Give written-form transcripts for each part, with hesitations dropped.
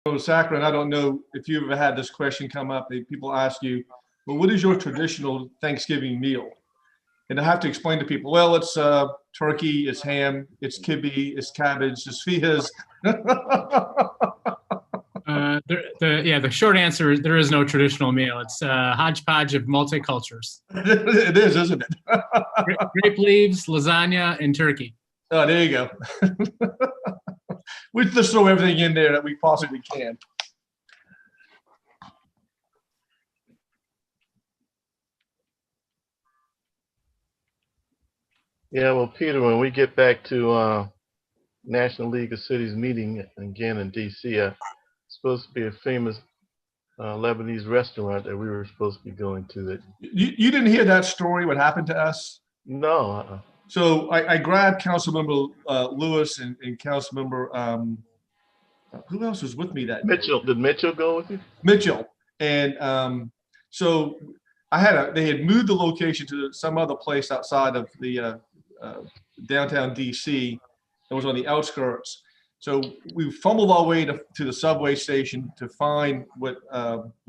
Saccharin, I don't know if you ever had this question come up. People ask you, well, what is your traditional Thanksgiving meal? And I have to explain to people, well, it's turkey, it's ham, it's kibbe, it's cabbage, it's fihas. The short answer is there is no traditional meal. It's a hodgepodge of multicultures. It is, isn't it? Grape leaves, lasagna, and turkey. Oh, there you go. We just throw everything in there that we possibly can. Yeah, well, Peter, when we get back to National League of Cities meeting again in D.C., it's supposed to be a famous Lebanese restaurant that we were supposed to be going to. That you didn't hear that story? What happened to us? No. So I grabbed Councilmember Lewis and Councilmember who else was with me that Mitchell. day? Did Mitchell go with you? Mitchell. And so they had moved the location to some other place outside of the downtown DC. It was on the outskirts. So we fumbled our way to the subway station to find what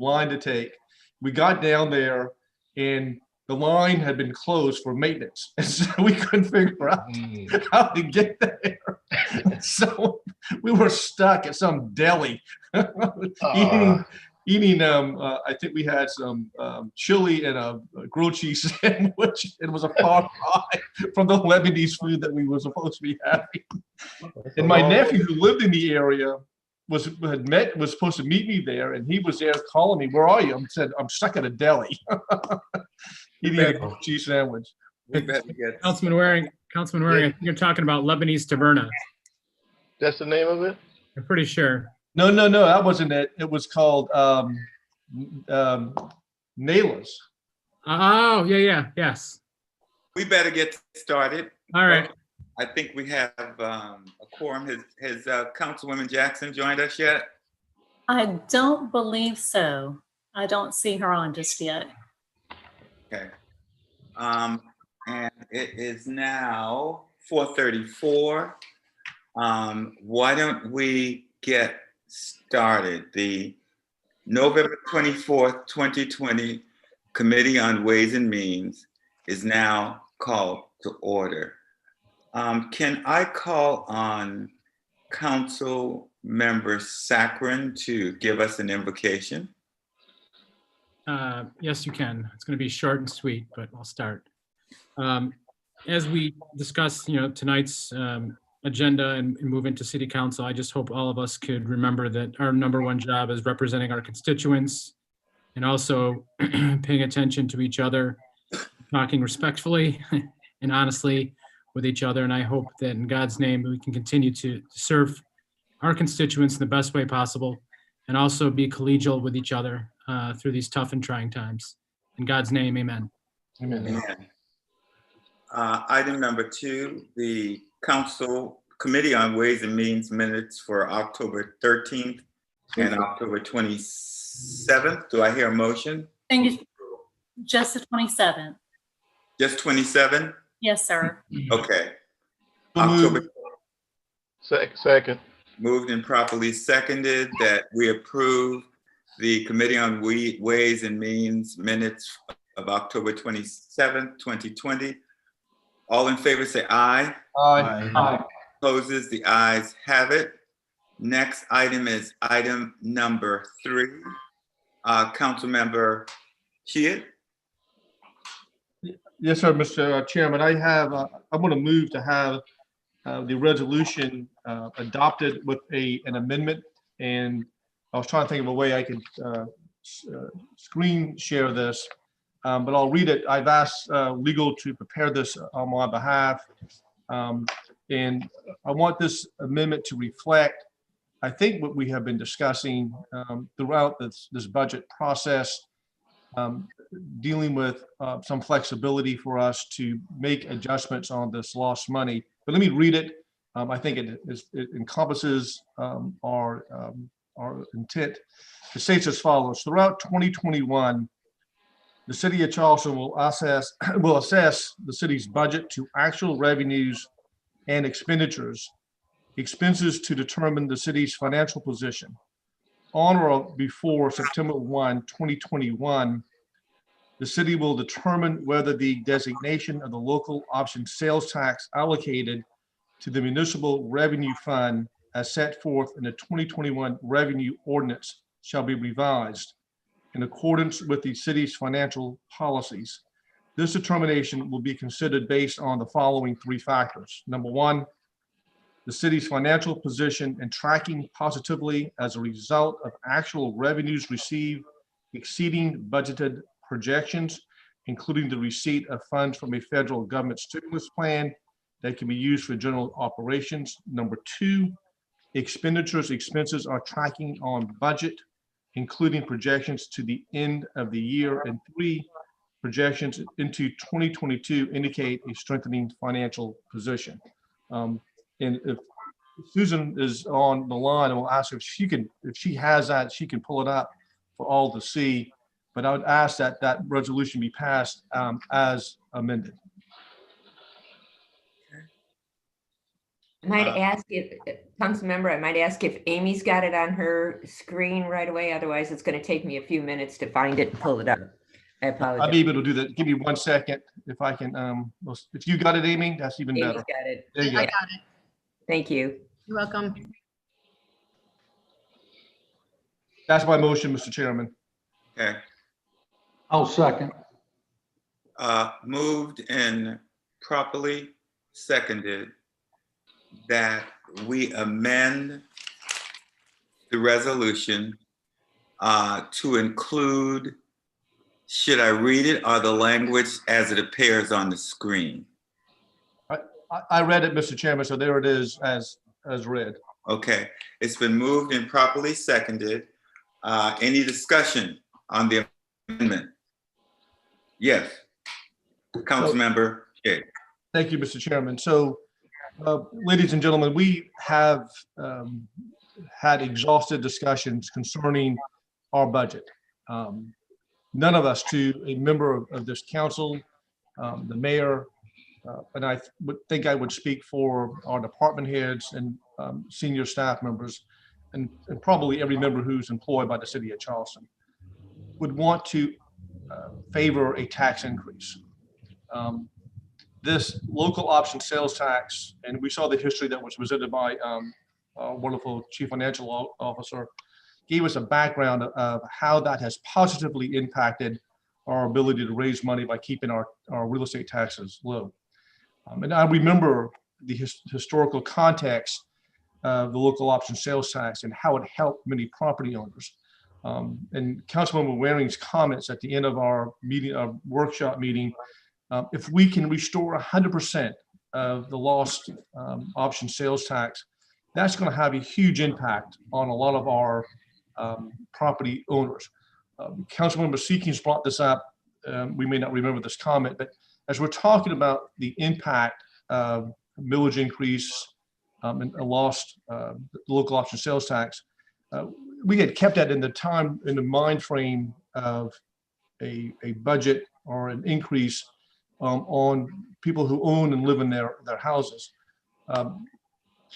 line to take. We got down there and the line had been closed for maintenance. And so we couldn't figure out how to get there. So we were stuck at some deli eating I think we had some chili and a grilled cheese sandwich. It was a far cry from the Lebanese food that we were supposed to be having. And my nephew, who lived in the area, was supposed to meet me there, and he was there calling me, "Where are you?" I said, "I'm stuck at a deli." Eating a grilled cheese sandwich. Councilman Waring, I think you're talking about Lebanese taberna. That's the name of it? I'm pretty sure. No, that wasn't it. It was called Nayla's. Oh, yes. We better get started. All right. I think we have a quorum. Has Councilwoman Jackson joined us yet? I don't believe so. I don't see her on just yet. Okay. And it is now 4:34. Why don't we get started? The November 24th, 2020 Committee on Ways and Means is now called to order. Can I call on Council Member Saccharin to give us an invocation? Yes, you can. It's going to be short and sweet, but I'll start. As we discuss, tonight's agenda and move into City Council, I just hope all of us could remember that our number one job is representing our constituents and also paying attention to each other, talking respectfully and honestly with each other. And I hope that in God's name, we can continue to serve our constituents in the best way possible and also be collegial with each other through these tough and trying times. In God's name, amen. Amen. Item number 2, the Council Committee on Ways and Means minutes for October 13th and October 27th. Do I hear a motion? Just the 27th. Just 27? Yes, sir. Okay. October. Second. Moved and properly seconded that we approve the Committee on Ways and Means minutes of October 27th, 2020. All in favor say aye. Aye. Opposes, the ayes have it. Next item is item number 3. Councilmember Hewitt. Yes, sir, Mr. Chairman. I want to move to have the resolution adopted with an amendment. And I was trying to think of a way I could screen share this, but I'll read it. I've asked legal to prepare this on my behalf. And I want this amendment to reflect, I think, what we have been discussing throughout this budget process, dealing with some flexibility for us to make adjustments on this lost money. But let me read it. I think it encompasses our intent. It states as follows: throughout 2021, the city of Charleston will assess the city's budget to actual revenues and expenditures, expenses to determine the city's financial position, on or before September 1, 2021, the city will determine whether the designation of the local option sales tax allocated to the municipal revenue fund as set forth in the 2021 revenue ordinance shall be revised in accordance with the city's financial policies. This determination will be considered based on the following three factors. Number one, the city's financial position and tracking positively as a result of actual revenues received exceeding budgeted projections, including the receipt of funds from a federal government stimulus plan that can be used for general operations. Number two, expenses are tracking on budget, including projections to the end of the year. And three, projections into 2022 indicate a strengthening financial position. And if Susan is on the line, and we'll ask her if she has that, she can pull it up for all to see. But I would ask that that resolution be passed as amended. I might ask if, Councilmember, I might ask if Amy's got it on her screen right away. Otherwise, it's going to take me a few minutes to find it and pull it up. I I'll apologize. be able to do that. Give me 1 second if I can. If you got it, Amy, that's even Amy's better. got it. There you I go. got it. Thank you. You're welcome. That's my motion, Mr. Chairman. Okay. I'll second. Moved and properly seconded that we amend the resolution to include, should I read it or the language as it appears on the screen? I read it, Mr. Chairman, so there it is as read. Okay, it's been moved and properly seconded. Any discussion on the amendment? Yes. Councilmember Shea. Thank you, Mr. Chairman. So, ladies and gentlemen, we have had exhaustive discussions concerning our budget. None of us, to a member of this council, the mayor, and I would think I would speak for our department heads and senior staff members, and probably every member who's employed by the city of Charleston, would want to favor a tax increase. This local option sales tax, and we saw the history that was presented by our wonderful chief financial officer, gave us a background of how that has positively impacted our ability to raise money by keeping our real estate taxes low. And I remember the historical context of the local option sales tax and how it helped many property owners. And Councilmember Waring's comments at the end of our meeting, our workshop meeting, if we can restore 100% of the lost option sales tax, that's going to have a huge impact on a lot of our property owners. Councilmember Seekins brought this up. We may not remember this comment, but as we're talking about the impact of millage increase and a lost local option sales tax, we had kept that in the mind frame of a budget or an increase on people who own and live in their houses.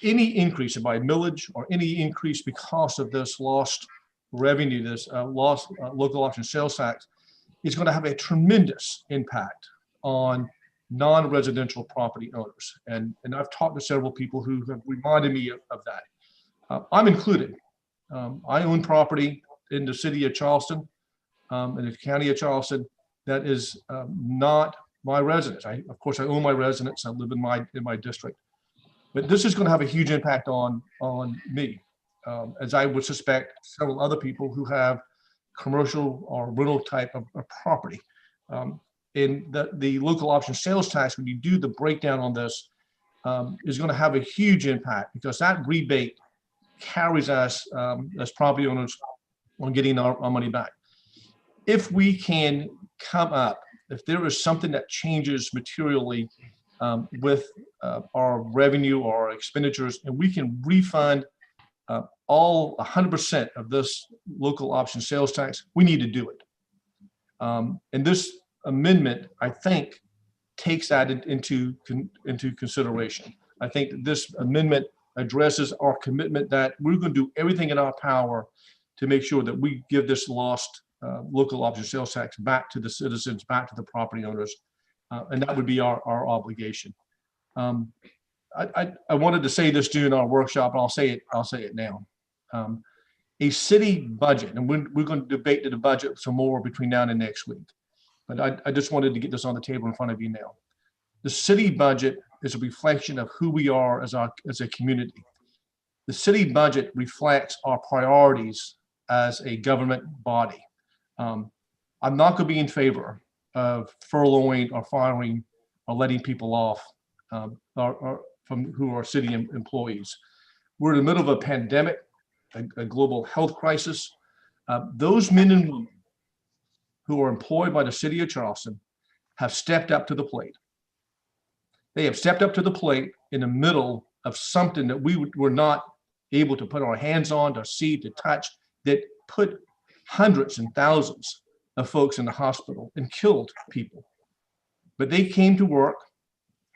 Any increase by millage or any increase because of this lost revenue, this lost local option sales tax, is going to have a tremendous impact on non-residential property owners. And I've talked to several people who have reminded me of that. I'm included. I own property in the city of Charleston, in the county of Charleston, that is not my residence. Of course, I own my residence. I live in my district. But this is going to have a huge impact on me, as I would suspect several other people who have commercial or rental type of property. And the local option sales tax, when you do the breakdown on this, is going to have a huge impact because that rebate carries us as property owners on getting our money back. If we can come up, if there is something that changes materially with our revenue or our expenditures, and we can refund all 100% of this local option sales tax, we need to do it. And this amendment, I think, takes that into consideration. I think that this amendment addresses our commitment that we're going to do everything in our power to make sure that we give this lost local option sales tax back to the citizens, back to the property owners. And that would be our obligation. I wanted to say this during our workshop, and I'll say it now. A city budget, and we're going to debate the budget some more between now and next week. But I just wanted to get this on the table in front of you now. The city budget is a reflection of who we are as a community. The city budget reflects our priorities as a government body. I'm not going to be in favor of furloughing or firing or letting people off from who are city employees. We're in the middle of a pandemic, a global health crisis. Those men and women who are employed by the city of Charleston have stepped up to the plate. They have stepped up to the plate in the middle of something that we were not able to put our hands on, to see, to touch, that put hundreds and thousands of folks in the hospital and killed people. But they came to work,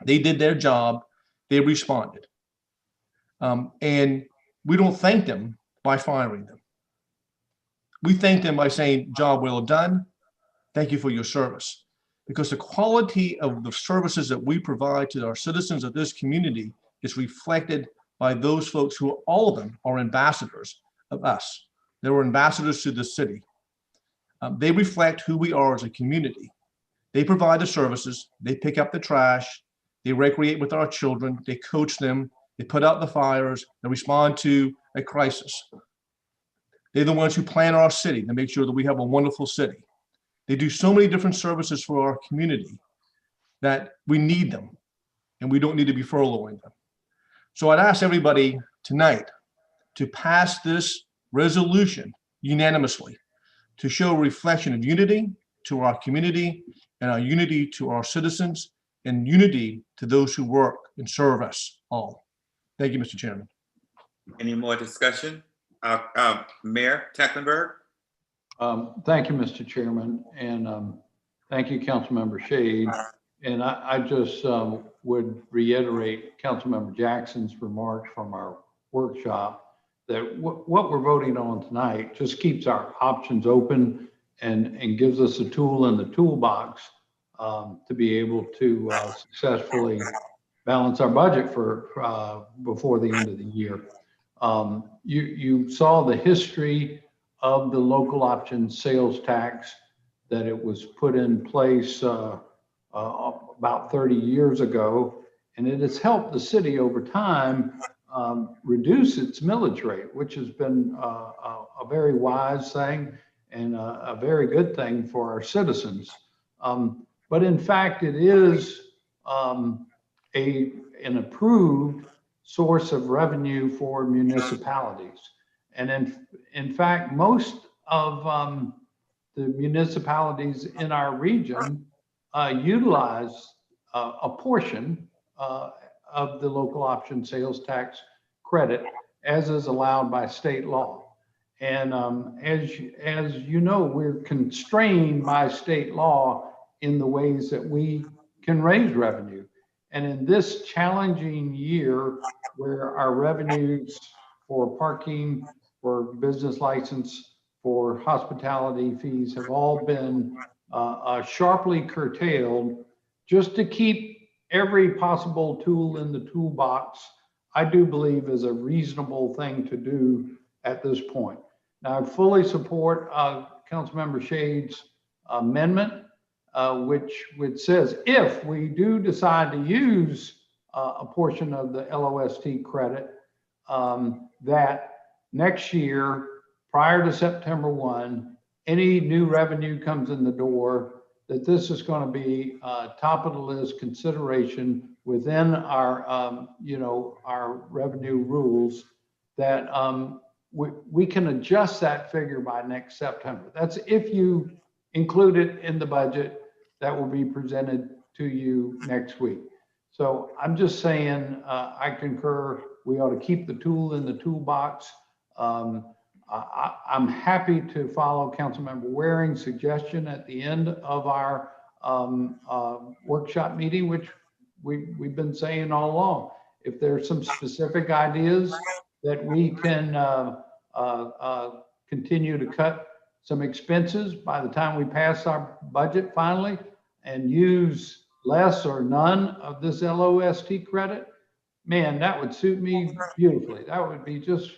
they did their job, they responded. And we don't thank them by firing them. We thank them by saying, job well done, thank you for your service. Because the quality of the services that we provide to our citizens of this community is reflected by those folks who, all of them, are ambassadors of us. They were ambassadors to the city. They reflect who we are as a community. They provide the services, they pick up the trash, they recreate with our children, they coach them, they put out the fires, they respond to a crisis. They're the ones who plan our city to make sure that we have a wonderful city. They do so many different services for our community that we need them, and we don't need to be furloughing them. So I'd ask everybody tonight to pass this resolution unanimously to show a reflection of unity to our community and our unity to our citizens and unity to those who work and serve us all. Thank you, Mr. Chairman. Any more discussion? Mayor Tecklenburg? Thank you, Mr. Chairman, and thank you, Councilmember Shade. And I just would reiterate Councilmember Jackson's remarks from our workshop that what we're voting on tonight just keeps our options open and gives us a tool in the toolbox to be able to successfully balance our budget for before the end of the year. You saw the history of the local option sales tax, that it was put in place about 30 years ago, and it has helped the city over time reduce its millage rate, which has been a very wise thing and a very good thing for our citizens. But in fact, it is an approved source of revenue for municipalities. And in fact, most of the municipalities in our region utilize a portion of the local option sales tax credit, as is allowed by state law. And as you know, we're constrained by state law in the ways that we can raise revenue. And in this challenging year, where our revenues for parking, for business license, for hospitality fees have all been sharply curtailed, just to keep every possible tool in the toolbox, I do believe is a reasonable thing to do at this point. Now, I fully support Councilmember Shade's amendment, which says if we do decide to use a portion of the LOST credit, that next year, prior to September 1, any new revenue comes in the door, that this is going to be top of the list consideration within our, our revenue rules, that we can adjust that figure by next September. That's if you include it in the budget that will be presented to you next week. So I'm just saying, I concur, we ought to keep the tool in the toolbox. I'm happy to follow Councilmember Waring's suggestion at the end of our workshop meeting, which we've been saying all along. If there's some specific ideas that we can continue to cut some expenses by the time we pass our budget finally and use less or none of this LOST credit, man, that would suit me beautifully. That would be just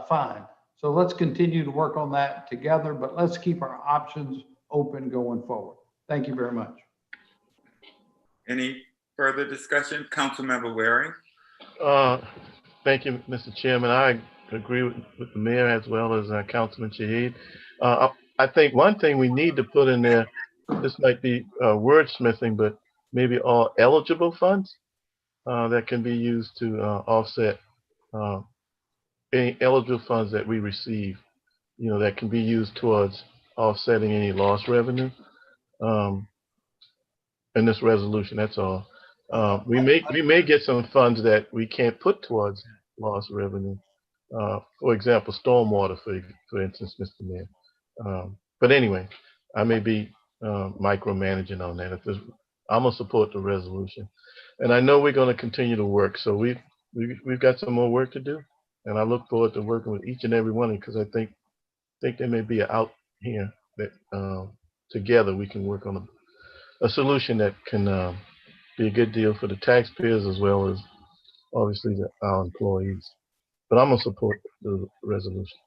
fine. So let's continue to work on that together, but let's keep our options open going forward. Thank you very much. Any further discussion? Councilmember Waring? Thank you, Mr. Chairman. I agree with the mayor as well as Councilman Shahid. I think one thing we need to put in there, this might be wordsmithing, but maybe all eligible funds that can be used to offset any eligible funds that we receive, that can be used towards offsetting any lost revenue in this resolution. That's all. We may get some funds that we can't put towards lost revenue. For example, stormwater, for instance, Mr. Mayor. But anyway, I may be micromanaging on that. I'm gonna support the resolution, and I know we're gonna continue to work. So we've got some more work to do, and I look forward to working with each and every one of you because I think there may be out here that together we can work on a solution that can be a good deal for the taxpayers as well as obviously our employees. But I'm gonna support the resolution.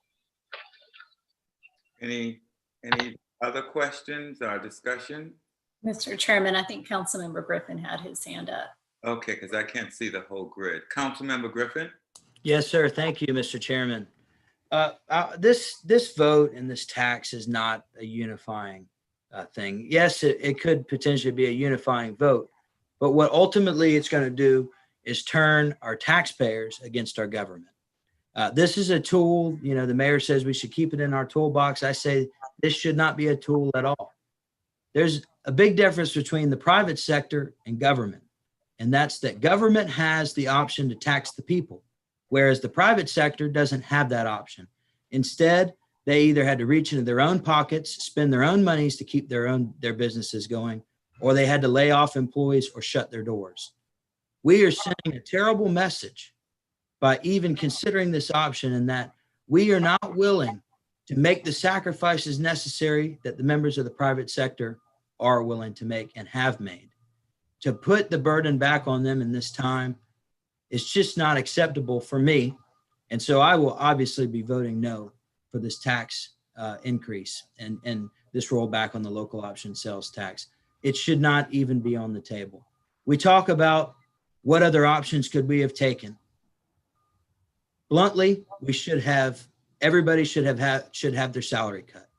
Any other questions or discussion? Mr. Chairman, I think Councilmember Griffin had his hand up. Okay, because I can't see the whole grid. Councilmember Griffin? Yes, sir. Thank you, Mr. Chairman. This vote and this tax is not a unifying thing. Yes, it could potentially be a unifying vote, but what ultimately it's going to do is turn our taxpayers against our government. This is a tool, the mayor says we should keep it in our toolbox. I say this should not be a tool at all. There's a big difference between the private sector and government, and that's that government has the option to tax the people, whereas the private sector doesn't have that option. Instead, they either had to reach into their own pockets, spend their own monies to keep their businesses going, or they had to lay off employees or shut their doors. We are sending a terrible message by even considering this option, in that we are not willing to make the sacrifices necessary that the members of the private sector are willing to make and have made. To put the burden back on them in this time is just not acceptable for me. And so I will obviously be voting no for this tax increase and this rollback on the local option sales tax. It should not even be on the table. We talk about what other options could we have taken. Bluntly, everybody should have their salary cut,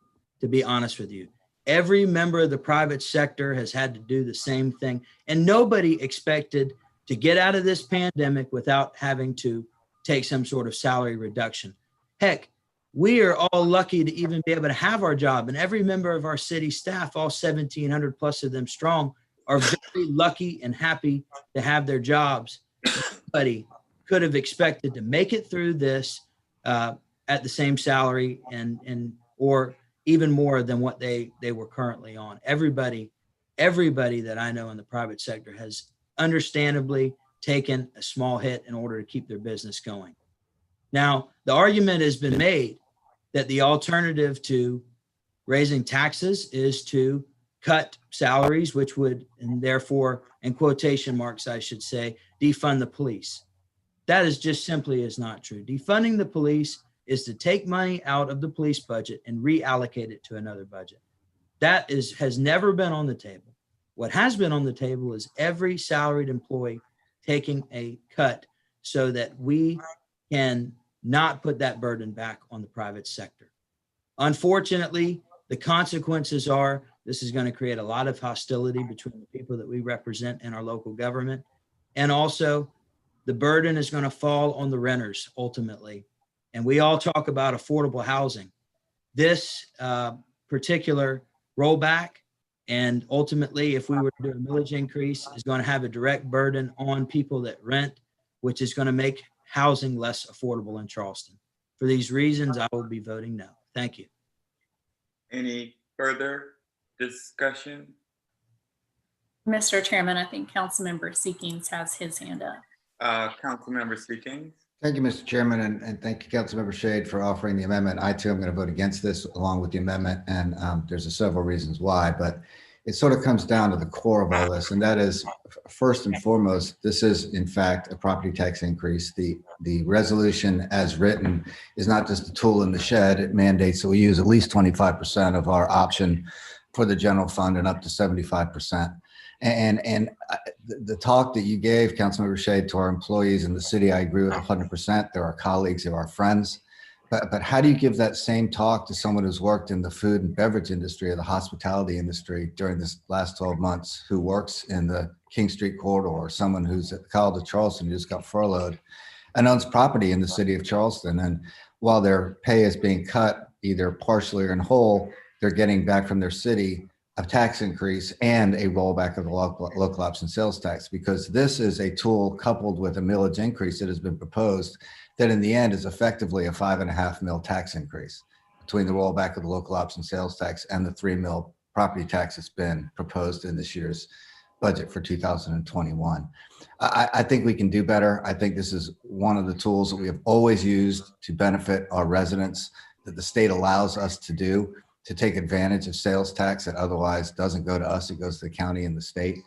to be honest with you. Every member of the private sector has had to do the same thing, and nobody expected to get out of this pandemic without having to take some sort of salary reduction. Heck, we are all lucky to even be able to have our job, and every member of our city staff, all 1,700 plus of them strong, are very lucky and happy to have their jobs. Nobody could have expected to make it through this at the same salary or even more than what they were currently on. Everybody that I know in the private sector has understandably taken a small hit in order to keep their business going. Now, the argument has been made that the alternative to raising taxes is to cut salaries, which would, and therefore, in quotation marks, I should say, defund the police. That is just simply is not true. Defunding the police is to take money out of the police budget and reallocate it to another budget. That has never been on the table. What has been on the table is every salaried employee taking a cut so that we can not put that burden back on the private sector. Unfortunately, the consequences are this is going to create a lot of hostility between the people that we represent in our local government. And also, the burden is going to fall on the renters ultimately. And we all talk about affordable housing. This particular rollback, and ultimately, if we were to do a millage increase, is going to have a direct burden on people that rent, which is going to make housing less affordable in Charleston. For these reasons, I will be voting no. Thank you. Any further discussion? Mr. Chairman, I think Councilmember Seekings has his hand up. Councilmember Seekings? Thank you, Mr. Chairman, and thank you, Councilmember Shade, for offering the amendment. I too am going to vote against this along with the amendment, and there's several reasons why, but it sort of comes down to the core of all this, and that is, first and foremost, this is in fact a property tax increase. The resolution as written is not just a tool in the shed. It mandates that we use at least 25% of our option for the general fund and up to 75%. And the talk that you gave, Councilmember Shade, to our employees in the city, I agree with 100%. They're our colleagues, they're our friends. But how do you give that same talk to someone who's worked in the food and beverage industry or the hospitality industry during this last 12 months, who works in the King Street corridor, or someone who's at the College of Charleston who just got furloughed and owns property in the city of Charleston? And while their pay is being cut either partially or in whole, they're getting back from their city a tax increase and a rollback of the local option sales tax, because this is a tool coupled with a millage increase that has been proposed that in the end is effectively a 5.5 mil tax increase between the rollback of the local option sales tax and the 3 mil property tax that's been proposed in this year's budget for 2021. I think we can do better. I think this is one of the tools that we have always used to benefit our residents, that the state allows us to do, to take advantage of sales tax that otherwise doesn't go to us, it goes to the county and the state.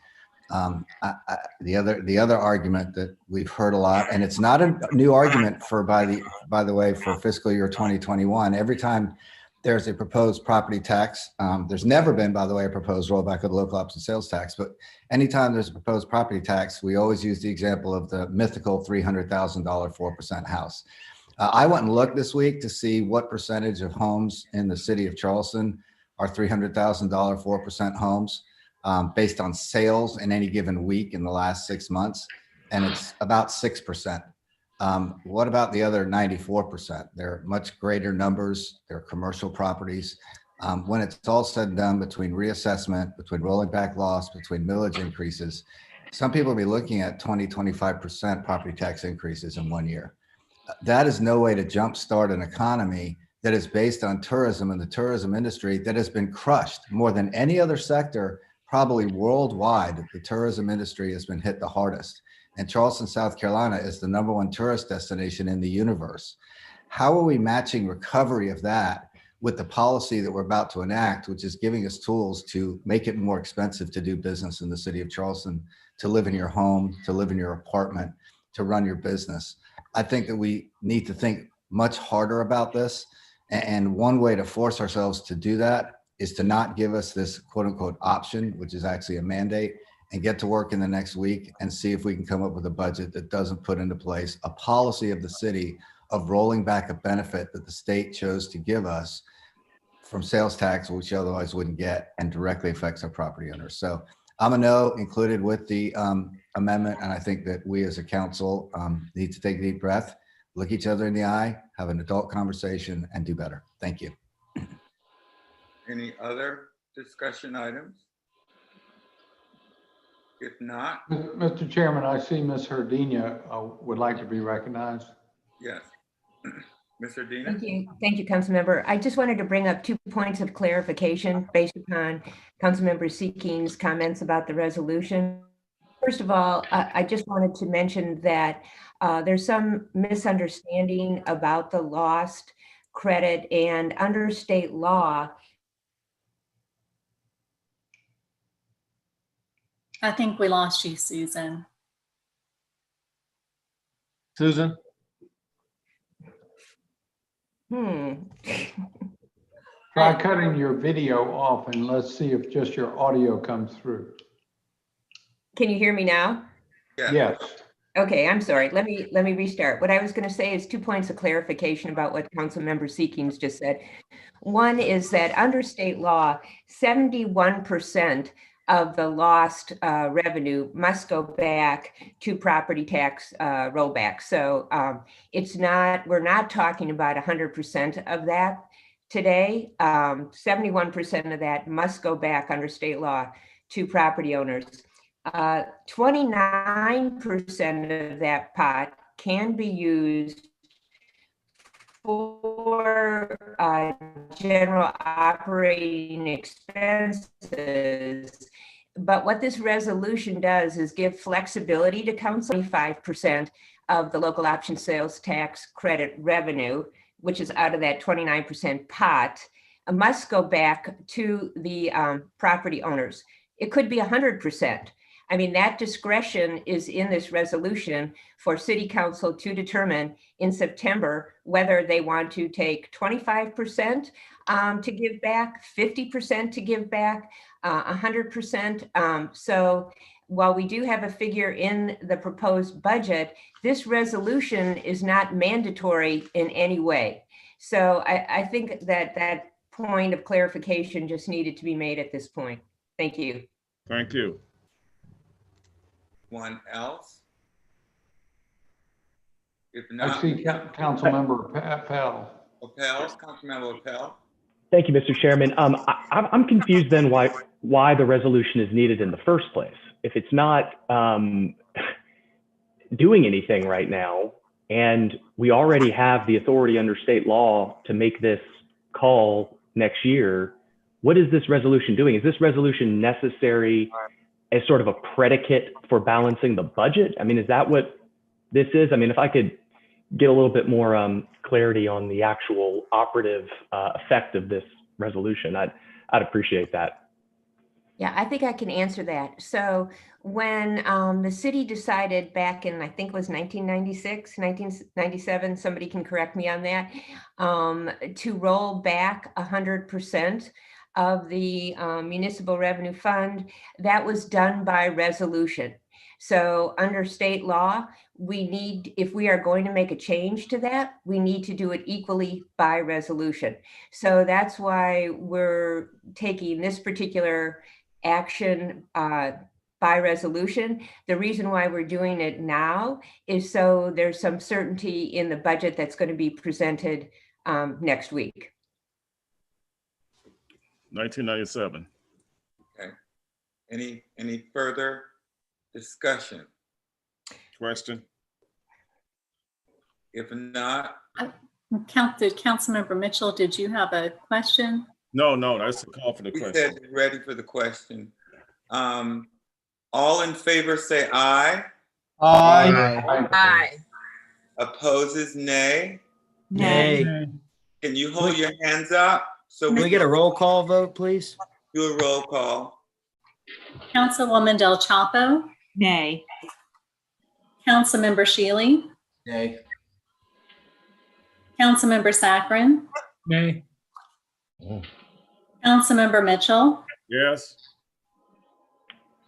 The other argument that we've heard a lot, and it's not a new argument for, by the way, for fiscal year 2021. Every time there's a proposed property tax, there's never been, by the way, a proposed rollback of the local option sales tax, but anytime there's a proposed property tax, we always use the example of the mythical $300,000 4% house. I went and looked this week to see what percentage of homes in the city of Charleston are $300,000 4% homes based on sales in any given week in the last 6 months, and it's about 6%. What about the other 94%? They're much greater numbers. They're commercial properties. When it's all said and done, between reassessment, between rolling back loss, between millage increases, some people will be looking at 20-25% property tax increases in 1 year. That is no way to jumpstart an economy that is based on tourism and the tourism industry that has been crushed more than any other sector, probably worldwide. The tourism industry has been hit the hardest. And Charleston, South Carolina is the #1 tourist destination in the universe. How are we matching recovery of that with the policy that we're about to enact, which is giving us tools to make it more expensive to do business in the city of Charleston, to live in your home, to live in your apartment, to run your business? I think that we need to think much harder about this. And one way to force ourselves to do that is to not give us this quote unquote option, which is actually a mandate, and get to work in the next week and see if we can come up with a budget that doesn't put into place a policy of the city of rolling back a benefit that the state chose to give us from sales tax, which you otherwise wouldn't get, and directly affects our property owners. So I'm a no, included with the amendment, and I think that we as a council need to take a deep breath, look each other in the eye, have an adult conversation, and do better. Thank you. Any other discussion items? If not, Mr. Chairman, I see Ms. Herdina would like to be recognized. yes. Ms. Dina? Thank you, Councilmember. I just wanted to bring up 2 points of clarification based upon Councilmember Seeking's comments about the resolution. First of all, I just wanted to mention that there's some misunderstanding about the lost credit, and under state law. I think we lost you, Susan. Susan? Try cutting your video off and let's see if just your audio comes through. Can you hear me now? Yeah. Yes. Okay, I'm sorry. Let me restart. What I was going to say is 2 points of clarification about what Councilmember Seekings just said. One is that under state law, 71% of the lost revenue must go back to property tax rollback. So we're not talking about 100% of that today. 71% of that must go back under state law to property owners. 29% of that pot can be used for general operating expenses. But what this resolution does is give flexibility to council. 25% of the local option sales tax credit revenue, which is out of that 29% pot, must go back to the property owners. It could be 100%. I mean, that discretion is in this resolution for City Council to determine in September whether they want to take 25% to give back, 50% to give back, 100%. So while we do have a figure in the proposed budget, this resolution is not mandatory in any way. So I think that that point of clarification just needed to be made at this point. Thank you. Thank you. One else? If I not, see Councilmember Appel. Councilmember Appel. Thank you, Mr. Chairman. I'm confused then why the resolution is needed in the first place. If it's not doing anything right now, and we already have the authority under state law to make this call next year, what is this resolution doing? Is this resolution necessary as sort of a predicate for balancing the budget? I mean, is that what this is? I mean, if I could get a little bit more clarity on the actual operative effect of this resolution, I'd appreciate that. Yeah, I think I can answer that. So when the city decided back in, I think it was 1996, 1997, somebody can correct me on that, to roll back 100% of the municipal revenue fund, that was done by resolution. So under state law, we need, if we are going to make a change to that, we need to do it equally by resolution. So that's why we're taking this particular action by resolution. The reason why we're doing it now is so there's some certainty in the budget that's going to be presented next week. 1997. Okay. Any further discussion? Question? If not, Councilmember Mitchell, did you have a question? No, that's a call for the we question. said ready for the question. All in favor say aye. Aye. Aye. Opposes nay. Nay. Can you hold your hands up? So Can we get a roll call vote, please? do a roll call. Councilwoman Del Chapo, Nay. Councilmember Shealy, Nay. Councilmember Saccharin, Nay. Councilmember Mitchell, Yes.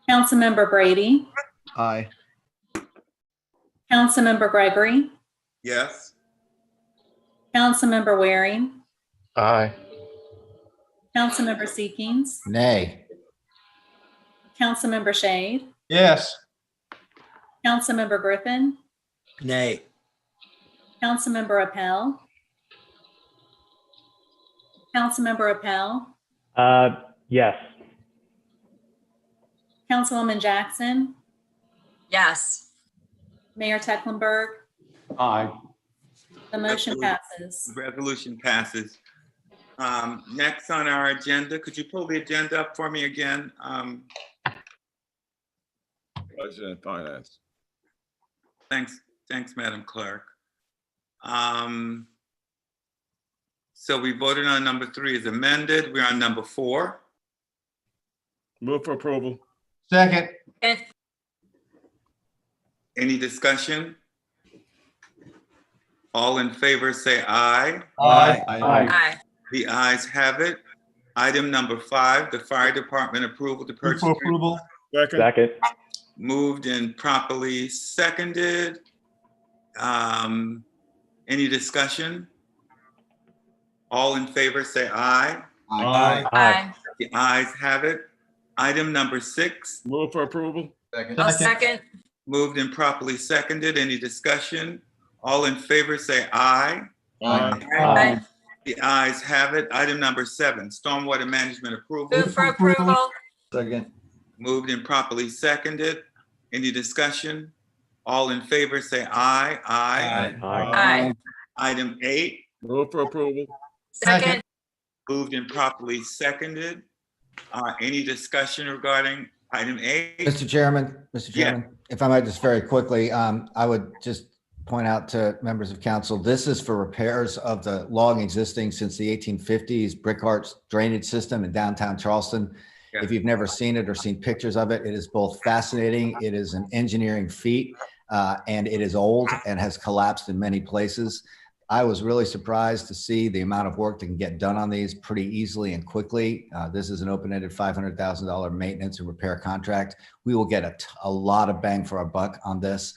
Councilmember Brady, Aye. Councilmember Gregory, Yes. Councilmember Waring, Aye. Councilmember Seekings, Nay. Councilmember Shade, Yes. Councilmember Griffin, Nay. Councilmember Appel, Councilmember Appel, Yes. Councilwoman Jackson, Yes. Mayor Tecklenburg, Aye. the motion passes. Resolution passes. Next on our agenda, could you pull the agenda up for me again? Budget and finance. Thanks, Madam Clerk. So we voted on number 3 as amended. We're on number 4. Move for approval. Second. Any discussion? All in favor say aye. Aye. Aye. The ayes have it. Item number 5, the fire department approval to Move purchase. for approval. Second. Second. Moved and properly seconded. Any discussion? All in favor say aye. Aye. Aye. The ayes have it. Item number 6, Move for approval. I'll second. moved and properly seconded. Any discussion? All in favor say aye. Aye. Aye. The ayes have it. Item number 7, stormwater management approval. Move for approval. Second. Moved and properly seconded. Any discussion? All in favor say aye. Aye. Aye. Item 8, Move for approval. Second. moved and properly seconded. Any discussion regarding item 8? Mr. Chairman, Yeah. if I might just very quickly, I would just point out to members of council, this is for repairs of the long existing since the 1850s brick arch drainage system in downtown Charleston. Yeah. If you've never seen it or seen pictures of it, it is both fascinating. It is an engineering feat, and it is old and has collapsed in many places. I was really surprised to see the amount of work that can get done on these pretty easily and quickly. This is an open-ended $500,000 maintenance and repair contract. We will get a lot of bang for our buck on this.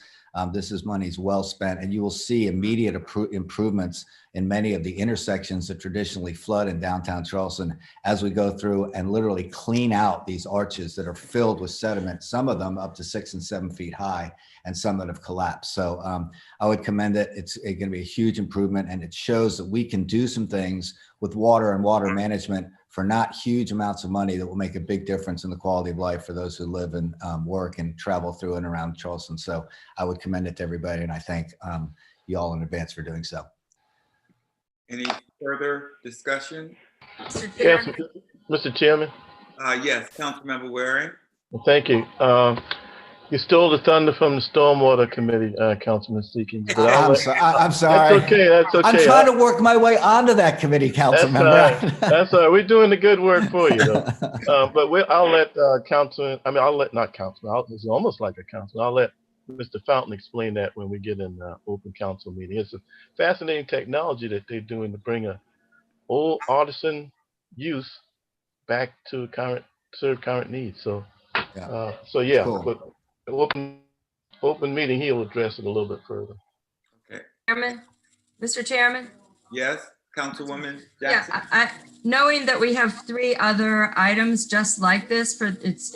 This is money's well spent, and you will see immediate improvements in many of the intersections that traditionally flood in downtown Charleston as we go through and literally clean out these arches that are filled with sediment, some of them up to 6 and 7 feet high, and some that have collapsed. So I would commend it. It's going to be a huge improvement, and it shows that we can do some things with water and water management for not huge amounts of money that will make a big difference in the quality of life for those who live and work and travel through and around Charleston. So I would commend it to everybody, and I thank you all in advance for doing so. Any further discussion? Yes, Mr. Chairman. Yes, Councilmember Waring. Thank you. You stole the thunder from the Stormwater Committee, Councilman Seekins. But I'm sorry. That's okay. That's okay. I'm trying to work my way onto that committee, council member. That's all right. We're doing the good work for you, though. But I'll let not Councilman. It's almost like a councilman. I'll let Mr. Fountain explain that when we get in the open council meeting. It's a fascinating technology that they're doing to bring a old artisan use back to serve current needs. So, yeah. Cool. But open meeting, he'll address it a little bit further. Okay. Chairman, Mr. Chairman? Yes, Councilwoman Yeah, Jackson? knowing that we have 3 other items just like this, it's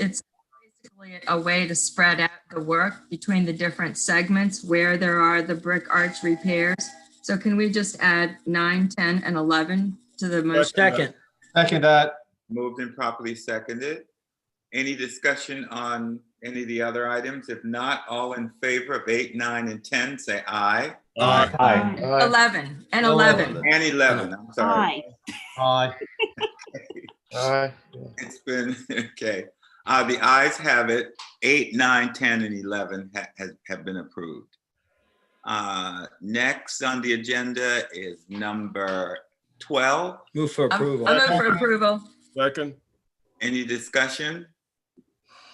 basically a way to spread out the work between the different segments where there are the brick arch repairs. So can we just add 9, 10, and 11 to the motion? Second that. Moved and properly seconded. Any discussion on any of the other items? If not, all in favor of 8, 9, and 10, say aye. Aye. Aye. 11 and 11. And 11, I'm sorry. Aye. Aye. It's been, okay. The ayes have it. 8, 9, 10, and 11 have been approved. Next on the agenda is number 12. Move for approval. I move for approval. Second. Any discussion?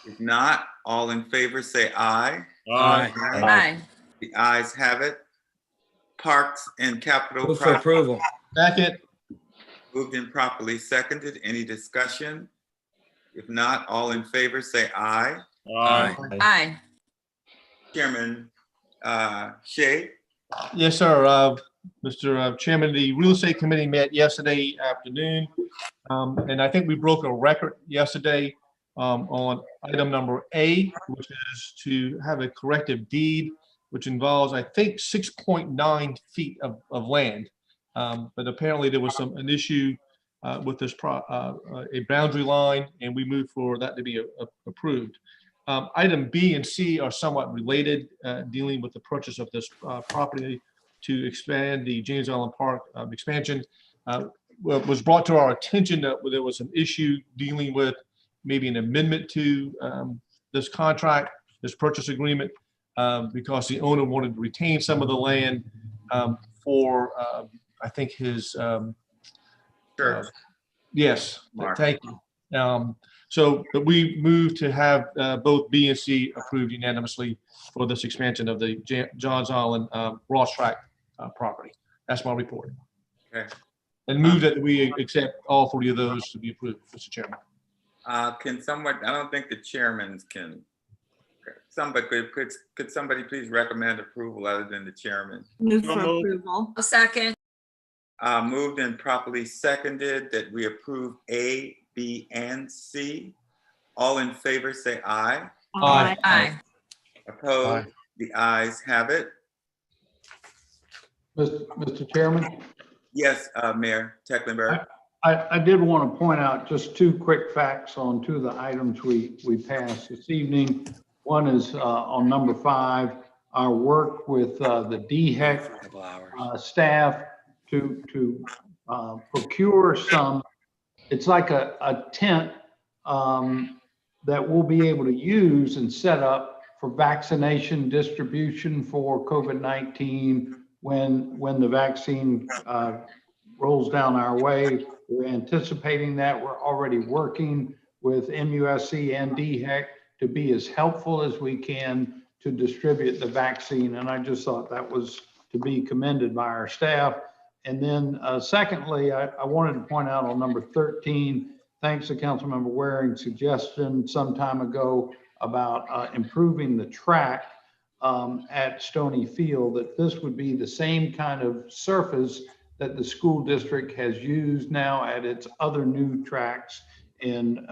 If not, all in favor say aye. Aye. Aye. The ayes have it. Parks and Capital Move for approval. Second. Moved and properly seconded. Any discussion? If not, all in favor say aye. Aye. Aye. Chairman Shea? Yes, sir. Mr. Chairman, the Real Estate Committee met yesterday afternoon, and I think we broke a record yesterday on item number A, which is to have a corrective deed, which involves, I think, 6.9 feet of land. But apparently there was an issue with this a boundary line, and we moved for that to be approved. Item B and C are somewhat related, dealing with the purchase of this property to expand the James Island Park expansion. Was brought to our attention that there was an issue dealing with maybe an amendment to this contract, this purchase agreement, because the owner wanted to retain some of the land for, I think, his. Sure. Yes, Mark. thank you. So we moved to have both B and C approved unanimously for this expansion of the Johns Island Ross Track property. That's my report. Okay. And move that we accept all 3 of those to be approved, Mr. Chairman. Can someone, I don't think the chairmans can. Somebody could somebody please recommend approval other than the chairman? Move for approval. A second. Moved and properly seconded that we approve A, B, and C. All in favor say aye. Aye. Aye. Opposed? Aye. The ayes have it. Mr. Chairman, Yes, Mayor Tecklenburg. I did want to point out just 2 quick facts on 2 of the items we passed this evening. One is on number 5, our work with the DHEC staff to procure some, it's like a tent that we'll be able to use and set up for vaccination distribution for COVID-19 when the vaccine rolls down our way. We're anticipating that. We're already working with MUSC and DHEC to be as helpful as we can to distribute the vaccine. And I just thought that was to be commended by our staff. And then secondly, I wanted to point out on number 13, thanks to Councilmember Waring's suggestion some time ago about improving the track at Stony Field, that this would be the same kind of surface that the school district has used now at its other new tracks in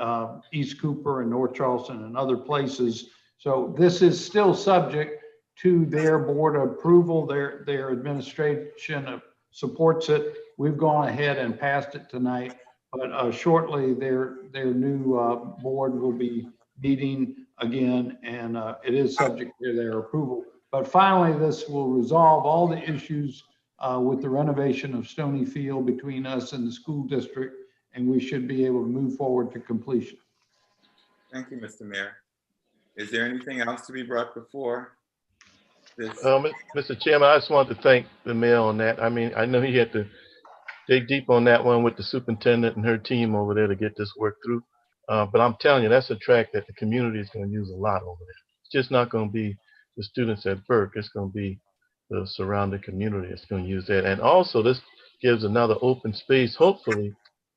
East Cooper and North Charleston and other places. So this is still subject to their board approval. Their administration supports it. We've gone ahead and passed it tonight, but shortly their new board will be meeting again, and it is subject to their approval. But finally, this will resolve all the issues with the renovation of Stony Field between us and the school district, and we should be able to move forward to completion. Thank you, Mr. Mayor. Is there anything else to be brought before this? Mr. Chairman, I just wanted to thank the mayor on that. I mean, I know he had to dig deep on that one with the superintendent and her team over there to get this work through. But I'm telling you, that's a track that the community is going to use a lot over there. It's just not going to be the students at Burke. It's going to be the surrounding community that's going to use that. And also, this gives another open space, hopefully,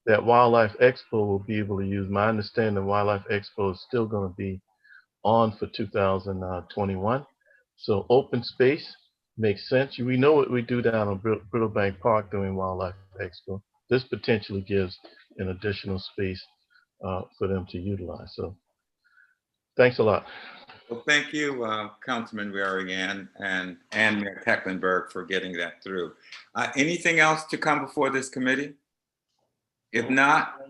that Wildlife Expo will be able to use. My understanding, Wildlife Expo is still going to be on for 2021. So open space makes sense. We know what we do down on Brittlebank Park during Wildlife Expo. This potentially gives an additional space for them to utilize. So thanks a lot. Well, thank you, Councilman Waring and Mayor Tecklenburg for getting that through. Anything else to come before this committee? If not,